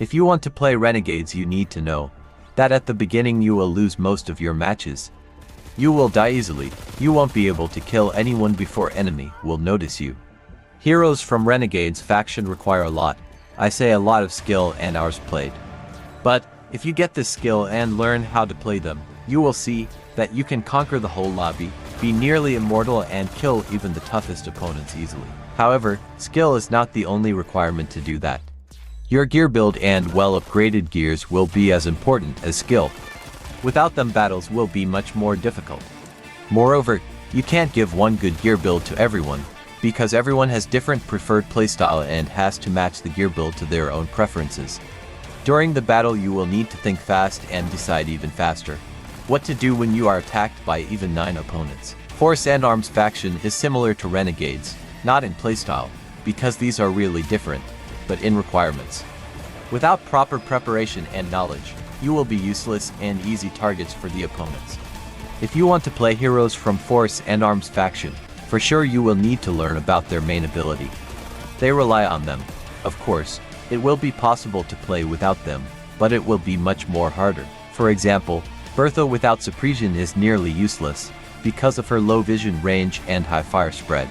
If you want to play Renegades, you need to know that at the beginning you will lose most of your matches. You will die easily, you won't be able to kill anyone before enemy will notice you. Heroes from Renegades faction require a lot, I say a lot of skill and hours played. But, if you get this skill and learn how to play them, you will see that you can conquer the whole lobby, be nearly immortal and kill even the toughest opponents easily. However, skill is not the only requirement to do that. Your gear build and well-upgraded gears will be as important as skill. Without them, battles will be much more difficult. Moreover, you can't give one good gear build to everyone, because everyone has different preferred playstyle and has to match the gear build to their own preferences. During the battle you will need to think fast and decide even faster what to do when you are attacked by even 9 opponents. Force and Arms faction is similar to Renegades, not in playstyle, because these are really different, but in requirements. Without proper preparation and knowledge, you will be useless and easy targets for the opponents. If you want to play heroes from Force and Arms faction, for sure you will need to learn about their main ability. They rely on them. Of course, it will be possible to play without them, but it will be much more harder. For example, Bertha without suppression is nearly useless, because of her low vision range and high fire spread.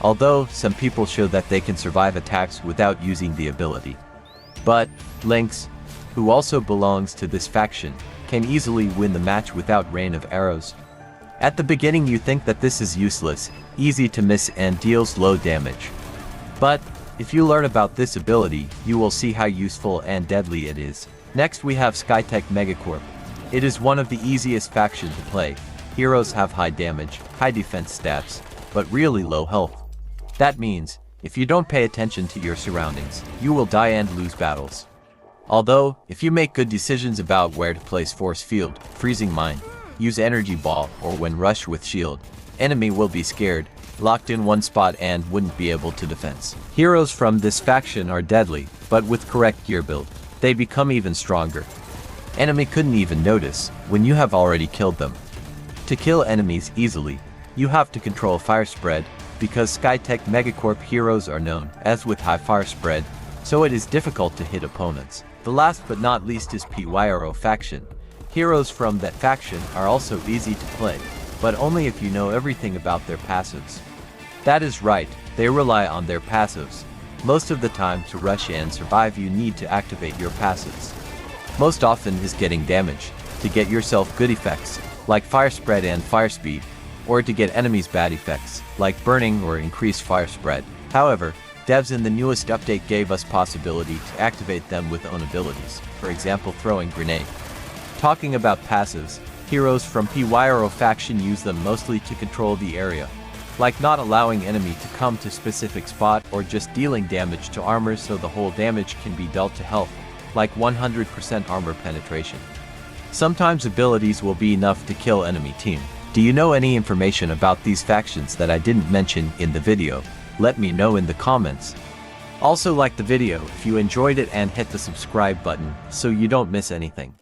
Although, some people show that they can survive attacks without using the ability. But, Lynx, who also belongs to this faction, can easily win the match without rain of arrows. At the beginning you think that this is useless, easy to miss and deals low damage. But, if you learn about this ability, you will see how useful and deadly it is. Next we have Skytech Megacorp. It is one of the easiest factions to play. Heroes have high damage, high defense stats, but really low health. That means, if you don't pay attention to your surroundings, you will die and lose battles. Although, if you make good decisions about where to place force field, freezing mine, use energy ball, or when rush with shield, enemy will be scared, locked in one spot and wouldn't be able to defense. Heroes from this faction are deadly, but with correct gear build, they become even stronger. Enemy couldn't even notice when you have already killed them. To kill enemies easily, you have to control fire spread, because Skytech Megacorp heroes are known as with high fire spread, so it is difficult to hit opponents. The last but not least is Pyro faction. Heroes from that faction are also easy to play, but only if you know everything about their passives. That is right, they rely on their passives. Most of the time to rush and survive you need to activate your passives. Most often is getting damage, to get yourself good effects, like fire spread and fire speed, or to get enemies bad effects, like burning or increased fire spread. However, devs in the newest update gave us possibility to activate them with own abilities, for example throwing grenade. Talking about passives, heroes from Pyro faction use them mostly to control the area, like not allowing enemy to come to specific spot or just dealing damage to armor so the whole damage can be dealt to health, like 100% armor penetration. Sometimes abilities will be enough to kill enemy team. Do you know any information about these factions that I didn't mention in the video? Let me know in the comments. Also like the video if you enjoyed it and hit the subscribe button so you don't miss anything.